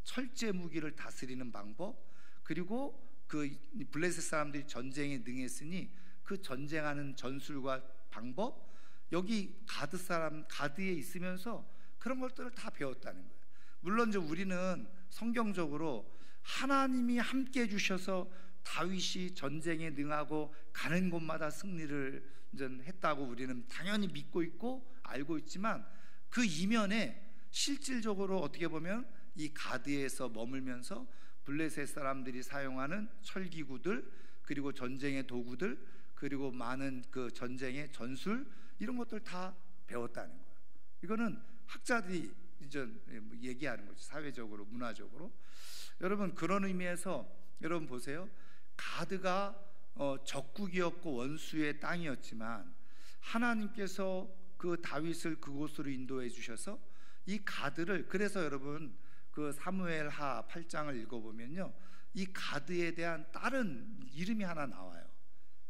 철제 무기를 다스리는 방법, 그리고 그 블레셋 사람들이 전쟁에 능했으니 그 전쟁하는 전술과 방법, 여기 가드에 있으면서 그런 것들을 다 배웠다는 거예요. 물론 이제 우리는 성경적으로 하나님이 함께 해주셔서 다윗이 전쟁에 능하고 가는 곳마다 승리를 했다고 우리는 당연히 믿고 있고 알고 있지만, 그 이면에 실질적으로 어떻게 보면 이 가드에서 머물면서 블레셋 사람들이 사용하는 철기구들, 그리고 전쟁의 도구들, 그리고 많은 그 전쟁의 전술, 이런 것들 다 배웠다는 거예요. 이거는 학자들이 이제 얘기하는 거죠. 사회적으로, 문화적으로. 여러분, 그런 의미에서 여러분 보세요. 가드가 적국이었고 원수의 땅이었지만 하나님께서 그 다윗을 그곳으로 인도해 주셔서 이 가드를, 그래서 여러분 그 사무엘하 8장을 읽어보면요, 이 가드에 대한 다른 이름이 하나 나와요.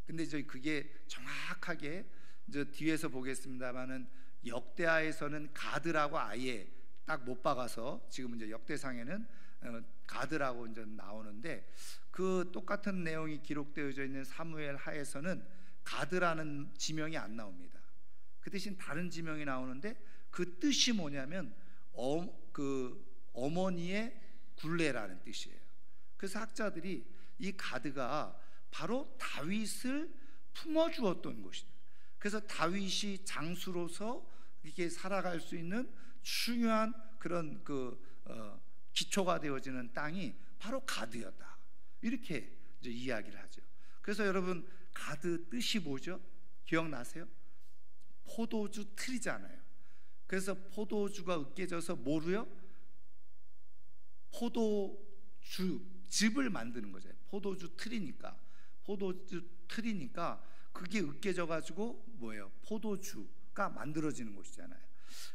근데 이제 그게 정확하게 이제 뒤에서 보겠습니다만은 역대하에서는 가드라고 아예 딱 못 박아서 지금 이제 역대상에는 가드라고 이제 나오는데, 그 똑같은 내용이 기록되어져 있는 사무엘 하에서는 가드라는 지명이 안 나옵니다. 그 대신 다른 지명이 나오는데 그 뜻이 뭐냐면 그 어머니의 굴레라는 뜻이에요. 그래서 학자들이 이 가드가 바로 다윗을 품어주었던 곳이다. 그래서 다윗이 장수로서 이렇게 살아갈 수 있는 중요한 그런 기초가 되어지는 땅이 바로 가드였다. 이렇게 이제 이야기를 하죠. 그래서 여러분, 가드 뜻이 뭐죠? 기억나세요? 포도주 틀이잖아요. 그래서 포도주가 으깨져서 뭐로요? 포도주 즙을 만드는 거죠. 포도주 틀이니까 그게 으깨져 가지고 뭐예요? 포도주가 만들어지는 곳이잖아요.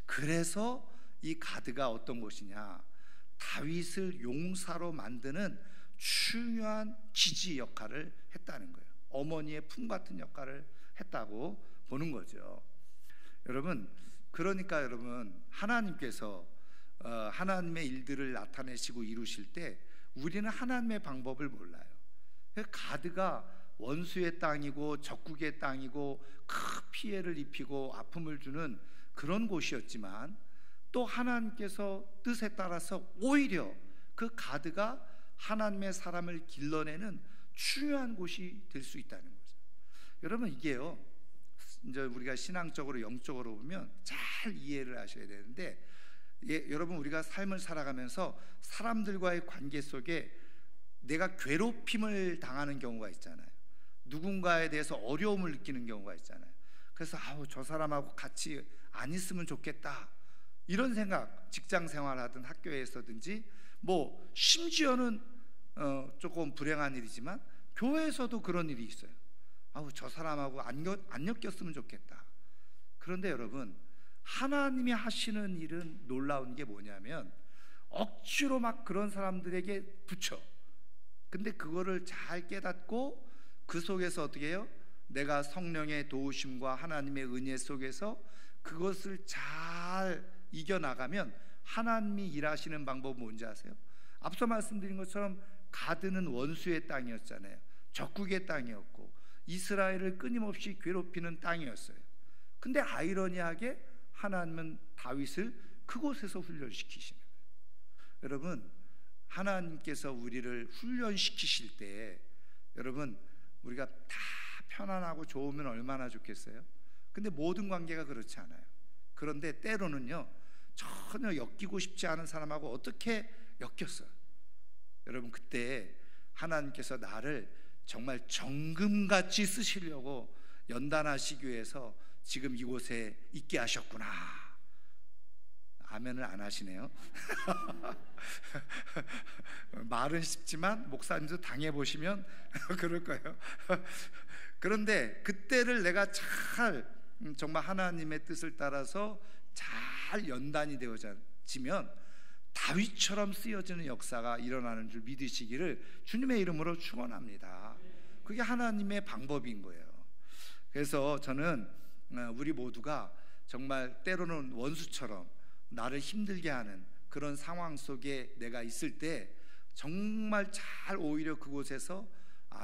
그래서 이 가드가 어떤 곳이냐? 다윗을 용사로 만드는 중요한 지지 역할을 했다는 거예요. 어머니의 품 같은 역할을 했다고 보는 거죠. 여러분, 그러니까 여러분, 하나님께서 하나님의 일들을 나타내시고 이루실 때 우리는 하나님의 방법을 몰라요. 가드가 원수의 땅이고 적국의 땅이고 큰 피해를 입히고 아픔을 주는 그런 곳이었지만, 또 하나님께서 뜻에 따라서 오히려 그 가드가 하나님의 사람을 길러내는 중요한 곳이 될 수 있다는 거죠. 여러분, 이게요, 이제 우리가 신앙적으로 영적으로 보면 잘 이해를 하셔야 되는데, 여러분, 우리가 삶을 살아가면서 사람들과의 관계 속에 내가 괴롭힘을 당하는 경우가 있잖아요. 누군가에 대해서 어려움을 느끼는 경우가 있잖아요. 그래서 저 사람하고 같이 안 있으면 좋겠다, 이런 생각, 직장 생활하든 학교에서든지, 뭐 심지어는 조금 불행한 일이지만 교회에서도 그런 일이 있어요. 저 사람하고 안 엮였으면 좋겠다. 그런데 여러분, 하나님이 하시는 일은 놀라운 게 뭐냐면, 억지로 막 그런 사람들에게 붙여. 근데 그거를 잘 깨닫고 그 속에서 어떻게 해요? 내가 성령의 도우심과 하나님의 은혜 속에서 그것을 잘 이겨나가면 하나님이 일하시는 방법은 뭔지 아세요? 앞서 말씀드린 것처럼 가드는 원수의 땅이었잖아요. 적국의 땅이었고 이스라엘을 끊임없이 괴롭히는 땅이었어요. 근데 아이러니하게 하나님은 다윗을 그곳에서 훈련시키시는 거예요. 여러분, 하나님께서 우리를 훈련시키실 때, 여러분, 우리가 다 편안하고 좋으면 얼마나 좋겠어요? 근데 모든 관계가 그렇지 않아요. 그런데 때로는요, 전혀 엮이고 싶지 않은 사람하고 어떻게 엮였어요? 여러분, 그때 하나님께서 나를 정말 정금같이 쓰시려고 연단하시기 위해서 지금 이곳에 있게 하셨구나. 아멘을 안 하시네요. 말은 쉽지만 목사님도 당해보시면 그럴 거예요. 그런데 그때를 내가 잘 정말 하나님의 뜻을 따라서 잘 연단이 되어지면 다윗처럼 쓰여지는 역사가 일어나는 줄 믿으시기를 주님의 이름으로 축원합니다. 그게 하나님의 방법인 거예요. 그래서 저는 우리 모두가 정말 때로는 원수처럼 나를 힘들게 하는 그런 상황 속에 내가 있을 때 정말 잘 오히려 그곳에서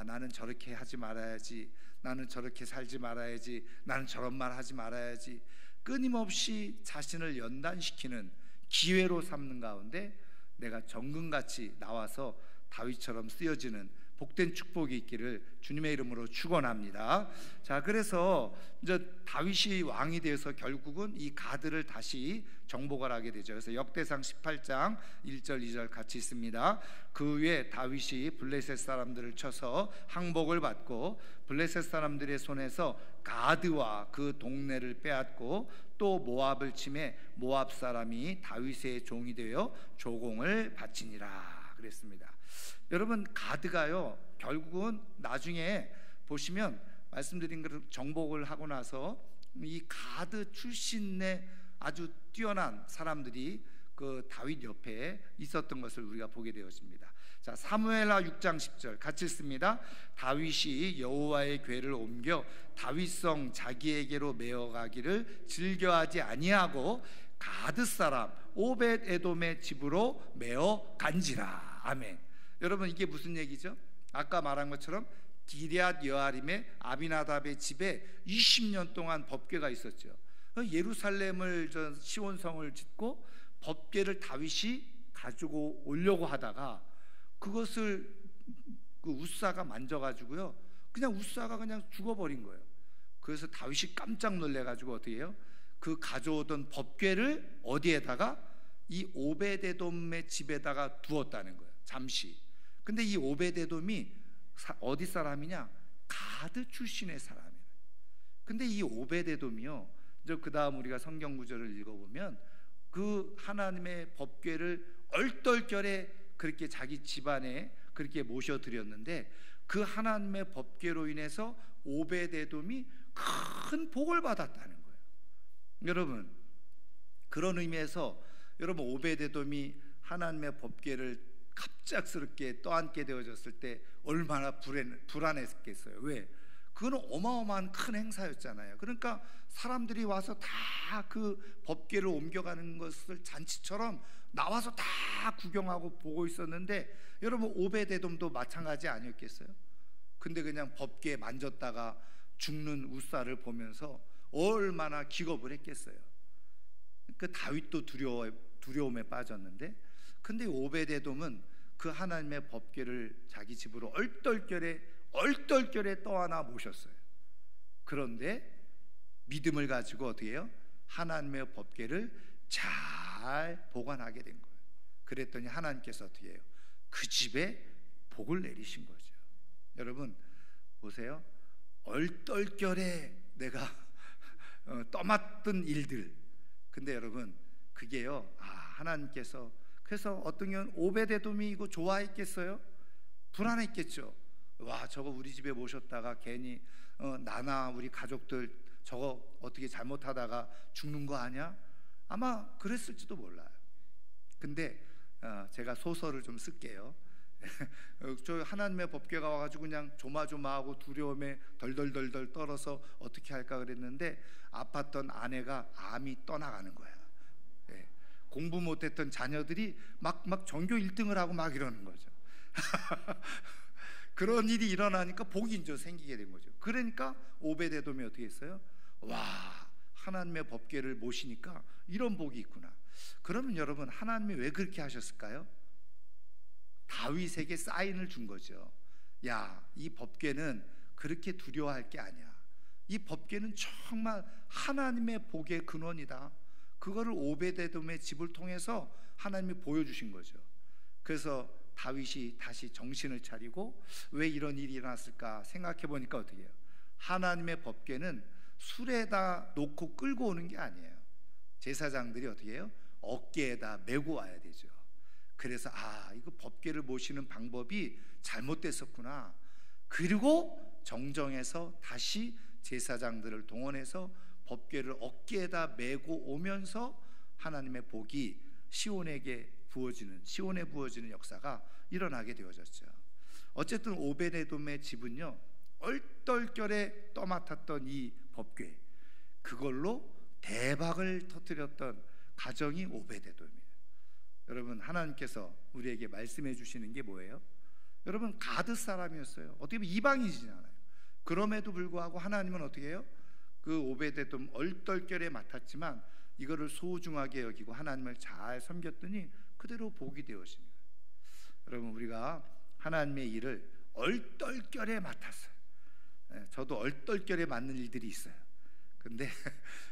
나는 저렇게 하지 말아야지, 나는 저렇게 살지 말아야지, 나는 저런 말 하지 말아야지, 끊임없이 자신을 연단시키는 기회로 삼는 가운데 내가 정금같이 나와서 다윗처럼 쓰여지는 복된 축복이 있기를 주님의 이름으로 축원합니다. 자, 그래서 이제 다윗이 왕이 되어서 결국은 이 가드를 다시 정복을 하게 되죠. 그래서 역대상 18장 1절 2절 같이 있습니다. 그 후에 다윗이 블레셋 사람들을 쳐서 항복을 받고 블레셋 사람들의 손에서 가드와 그 동네를 빼앗고 또 모압을 침해 모압 사람이 다윗의 종이 되어 조공을 바치니라 그랬습니다. 여러분, 가드가요, 결국은 나중에 보시면 말씀드린 그 정복을 하고 나서 이 가드 출신의 아주 뛰어난 사람들이 그 다윗 옆에 있었던 것을 우리가 보게 되었습니다. 자, 사무엘하 6장 10절 같이 읽습니다. 다윗이 여호와의 궤를 옮겨 다윗성 자기에게로 메어가기를 즐겨하지 아니하고 가드 사람 오벳 에돔의 집으로 메어 간지라. 아멘. 여러분, 이게 무슨 얘기죠? 아까 말한 것처럼 기럇 여아림의 아비나답의 집에 20년 동안 법궤가 있었죠. 예루살렘을 시온성을 짓고 법궤를 다윗이 가지고 오려고 하다가 그것을 그 우사가 만져가지고요, 그냥 우사가 그냥 죽어버린 거예요. 그래서 다윗이 깜짝 놀래가지고 어떻게 해요? 그 가져오던 법궤를 어디에다가? 이 오베데돔의 집에다가 두었다는 거예요, 잠시. 근데 이 오베데돔이 어디 사람이냐? 가드 출신의 사람이에요. 근데 이 오베데돔이요, 이제 그 다음 우리가 성경 구절을 읽어보면 그 하나님의 법궤를 얼떨결에 그렇게 자기 집안에 그렇게 모셔드렸는데, 그 하나님의 법궤로 인해서 오베데돔이 큰 복을 받았다는 거예요. 여러분, 그런 의미에서 여러분, 오베데돔이 하나님의 법궤를 갑작스럽게 떠안게 되어졌을 때 얼마나 불안했겠어요. 왜? 그거는 어마어마한 큰 행사였잖아요. 그러니까 사람들이 와서 다 그 법궤를 옮겨가는 것을 잔치처럼 나와서 다 구경하고 보고 있었는데, 여러분, 오베데돔도 마찬가지 아니었겠어요? 근데 그냥 법궤 만졌다가 죽는 우사를 보면서 얼마나 기겁을 했겠어요. 그 다윗도 두려움에 빠졌는데, 근데 오베데돔은 그 하나님의 법궤를 자기 집으로 얼떨결에 떠안아 모셨어요. 그런데 믿음을 가지고 어떻게 해요? 하나님의 법궤를 잘 보관하게 된 거예요. 그랬더니 하나님께서 어떻게 해요? 그 집에 복을 내리신 거죠. 여러분 보세요. 얼떨결에 내가 떠맡던 일들, 근데 여러분 그게요, 하나님께서, 그래서 어떤 경우는 오베데돔이 이거 좋아했겠어요? 불안했겠죠. 와, 저거 우리 집에 모셨다가 괜히 나나 우리 가족들 저거 어떻게 잘못하다가 죽는 거 아니야? 아마 그랬을지도 몰라요. 근데 제가 소설을 좀 쓸게요. 저 하나님의 법궤가 와가지고 그냥 조마조마하고 두려움에 덜덜덜덜 떨어서 어떻게 할까 그랬는데, 아팠던 아내가 암이 떠나가는 거야. 공부 못했던 자녀들이 막 전교 1등을 하고 막 이러는 거죠. 그런 일이 일어나니까 복이 이제 생기게 된 거죠. 그러니까 오베데돔이 어떻게 했어요? 와, 하나님의 법궤를 모시니까 이런 복이 있구나. 그러면 여러분, 하나님이 왜 그렇게 하셨을까요? 다윗에게 사인을 준 거죠. 야, 이 법궤는 그렇게 두려워할 게 아니야. 이 법궤는 정말 하나님의 복의 근원이다. 그거를 오베데돔의 집을 통해서 하나님이 보여주신 거죠. 그래서 다윗이 다시 정신을 차리고 왜 이런 일이 일어났을까 생각해 보니까 어떻게 해요? 하나님의 법궤는 술에다 놓고 끌고 오는 게 아니에요. 제사장들이 어떻게 해요? 어깨에다 메고 와야 되죠. 그래서 이거 법궤를 모시는 방법이 잘못됐었구나. 그리고 정정해서 다시 제사장들을 동원해서 법궤를 어깨에다 메고 오면서 하나님의 복이 시온에 부어지는 역사가 일어나게 되어졌죠. 어쨌든 오베데돔의 집은요, 얼떨결에 떠맡았던 이 법궤, 그걸로 대박을 터뜨렸던 가정이 오베데돔이에요. 여러분, 하나님께서 우리에게 말씀해 주시는 게 뭐예요? 여러분, 가드 사람이었어요. 어떻게 보면 이방인이잖아요. 그럼에도 불구하고 하나님은 어떻게 해요? 그 오베데돔 얼떨결에 맡았지만 이거를 소중하게 여기고 하나님을 잘 섬겼더니 그대로 복이 되어지는 거예요. 여러분, 우리가 하나님의 일을 얼떨결에 맡았어요. 저도 얼떨결에 맡는 일들이 있어요. 근데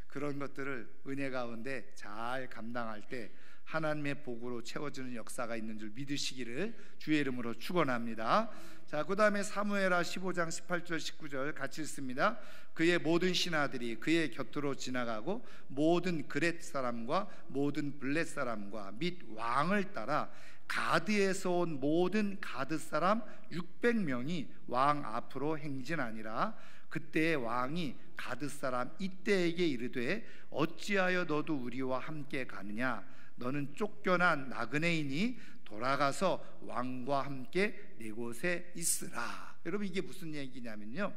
그런 것들을 은혜 가운데 잘 감당할 때 하나님의 복으로 채워지는 역사가 있는 줄 믿으시기를 주의 이름으로 축원합니다. 자, 그 다음에 사무엘하 15장 18절 19절 같이 읽습니다. 그의 모든 신하들이 그의 곁으로 지나가고 모든 그렛 사람과 모든 블렛 사람과 및 왕을 따라 가드에서 온 모든 가드 사람 600명이 왕 앞으로 행진하니라. 그때 왕이 가드 사람 이때에게 이르되 어찌하여 너도 우리와 함께 가느냐? 너는 쫓겨난 나그네이니 돌아가서 왕과 함께 네 곳에 있으라. 여러분, 이게 무슨 얘기냐면요,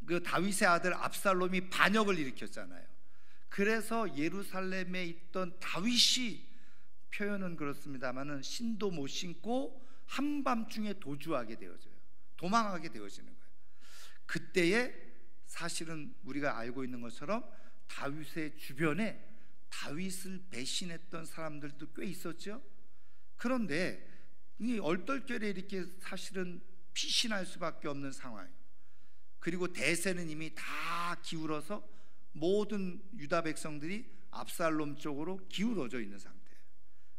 그 다윗의 아들 압살롬이 반역을 일으켰잖아요. 그래서 예루살렘에 있던 다윗이, 표현은 그렇습니다만은 신도 못 신고 한밤중에 도주하게 되어져요. 도망하게 되어지는 거예요. 그때에 사실은 우리가 알고 있는 것처럼 다윗의 주변에 다윗을 배신했던 사람들도 꽤 있었죠. 그런데 이 얼떨결에 이렇게 사실은 피신할 수밖에 없는 상황, 그리고 대세는 이미 다 기울어서 모든 유다 백성들이 압살롬 쪽으로 기울어져 있는 상태예요.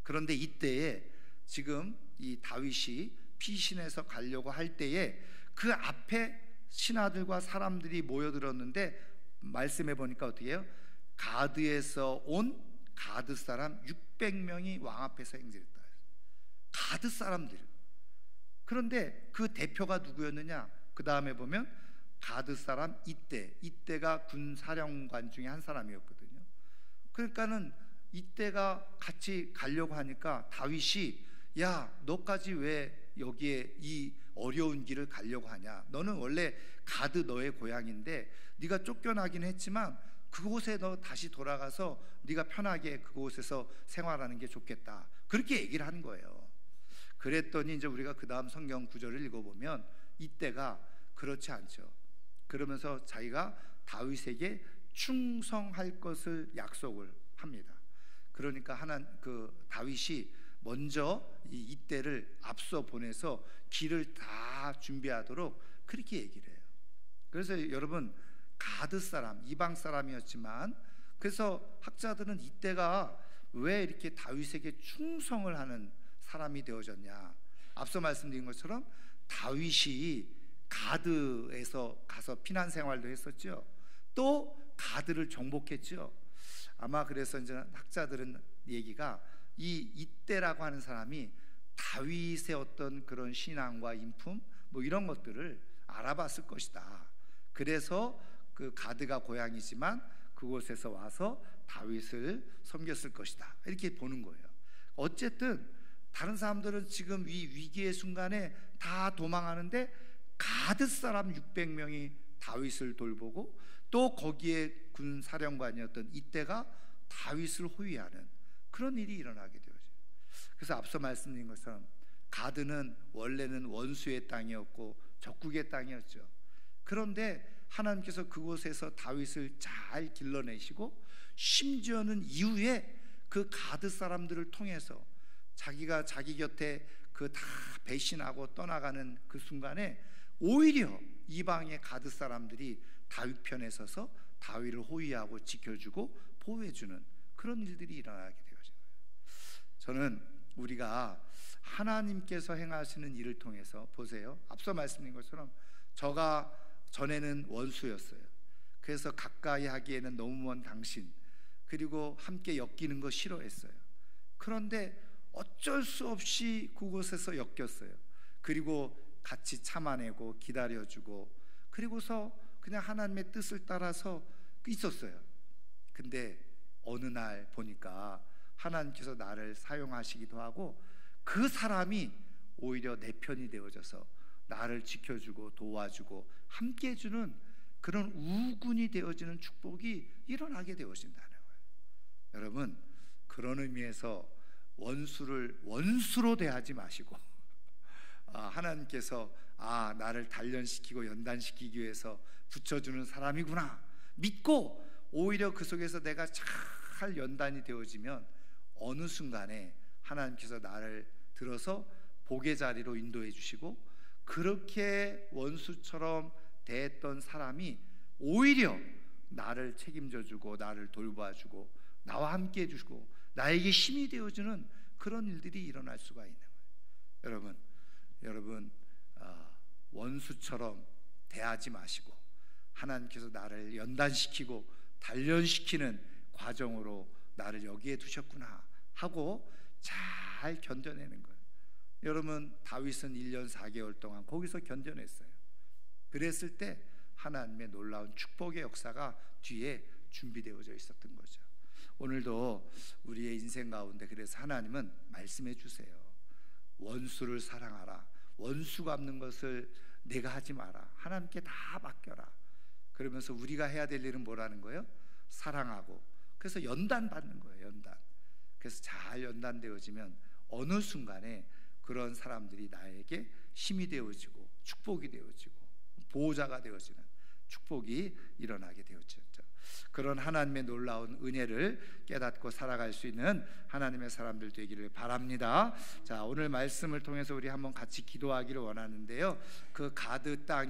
그런데 이때에 지금 이 다윗이 피신해서 가려고 할 때에 그 앞에 신하들과 사람들이 모여들었는데, 말씀해 보니까 어떻게 해요? 가드에서 온 가드 사람 600명이 왕 앞에서 행진했다. 가드 사람들. 그런데 그 대표가 누구였느냐? 그 다음에 보면 가드 사람 이때가 군사령관 중에 한 사람이었거든요. 그러니까는 이때가 같이 가려고 하니까 다윗이, 야, 너까지 왜 여기에 이 어려운 길을 가려고 하냐? 너는 원래 가드 너의 고향인데 네가 쫓겨나긴 했지만 그곳에 너 다시 돌아가서 네가 편하게 그곳에서 생활하는 게 좋겠다. 그렇게 얘기를 하는 거예요. 그랬더니 이제 우리가 그 다음 성경 구절을 읽어보면 이때가 그렇지 않죠. 그러면서 자기가 다윗에게 충성할 것을 약속을 합니다. 그러니까 다윗이 먼저 이때를 앞서 보내서 길을 다 준비하도록 그렇게 얘기를 해요. 그래서 여러분, 가드 사람, 이방 사람이었지만, 그래서 학자들은 이때가 왜 이렇게 다윗에게 충성을 하는 사람이 되어졌냐? 앞서 말씀드린 것처럼 다윗이 가드에서 가서 피난 생활도 했었죠. 또 가드를 정복했죠. 아마 그래서 이제 학자들은 얘기가 이때라고 하는 사람이 다윗의 어떤 그런 신앙과 인품 뭐 이런 것들을 알아봤을 것이다. 그래서 그 가드가 고향이지만 그곳에서 와서 다윗을 섬겼을 것이다. 이렇게 보는 거예요. 어쨌든 다른 사람들은 지금 이 위기의 순간에 다 도망하는데 가드 사람 600명이 다윗을 돌보고, 또 거기에 군사령관이었던 이때가 다윗을 호위하는 그런 일이 일어나게 되어요. 그래서 앞서 말씀드린 것처럼 가드는 원래는 원수의 땅이었고 적국의 땅이었죠. 그런데 하나님께서 그곳에서 다윗을 잘 길러내시고, 심지어는 이후에 그 가드 사람들을 통해서 자기가 자기 곁에 그 다 배신하고 떠나가는 그 순간에 오히려 이방의 가드 사람들이 다윗 편에 서서 다윗을 호위하고 지켜주고 보호해주는 그런 일들이 일어나게 되어져요. 저는 우리가 하나님께서 행하시는 일을 통해서 보세요. 앞서 말씀드린 것처럼 저가 전에는 원수였어요. 그래서 가까이 하기에는 너무 먼 당신, 그리고 함께 엮이는 거 싫어했어요. 그런데 어쩔 수 없이 그곳에서 엮였어요. 그리고 같이 참아내고 기다려주고, 그리고서 그냥 하나님의 뜻을 따라서 있었어요. 근데 어느 날 보니까 하나님께서 나를 사용하시기도 하고, 그 사람이 오히려 내 편이 되어져서 나를 지켜주고 도와주고 함께 해주는 그런 우군이 되어지는 축복이 일어나게 되어진다는 거예요. 여러분, 그런 의미에서 원수를 원수로 대하지 마시고, 하나님께서 나를 단련시키고 연단시키기 위해서 붙여주는 사람이구나 믿고, 오히려 그 속에서 내가 잘 연단이 되어지면 어느 순간에 하나님께서 나를 들어서 복의 자리로 인도해 주시고, 그렇게 원수처럼 대했던 사람이 오히려 나를 책임져 주고 나를 돌봐주고 나와 함께 해주고 나에게 힘이 되어주는 그런 일들이 일어날 수가 있는 거예요. 여러분, 원수처럼 대하지 마시고 하나님께서 나를 연단시키고 단련시키는 과정으로 나를 여기에 두셨구나 하고 잘 견뎌내는 거예요. 여러분, 다윗은 1년 4개월 동안 거기서 견뎌냈어요. 그랬을 때 하나님의 놀라운 축복의 역사가 뒤에 준비되어져 있었던 거죠. 오늘도 우리의 인생 가운데 그래서 하나님은 말씀해 주세요. 원수를 사랑하라. 원수 갚는 것을 내가 하지 마라. 하나님께 다 맡겨라. 그러면서 우리가 해야 될 일은 뭐라는 거예요? 사랑하고, 그래서 연단 받는 거예요. 연단. 그래서 잘 연단되어지면 어느 순간에 그런 사람들이 나에게 힘이 되어지고 축복이 되어지고 보호자가 되어지는 축복이 일어나게 되어졌죠. 그런 하나님의 놀라운 은혜를 깨닫고 살아갈 수 있는 하나님의 사람들 되기를 바랍니다. 자, 오늘 말씀을 통해서 우리 한번 같이 기도하기를 원하는데요. 그 가드 땅이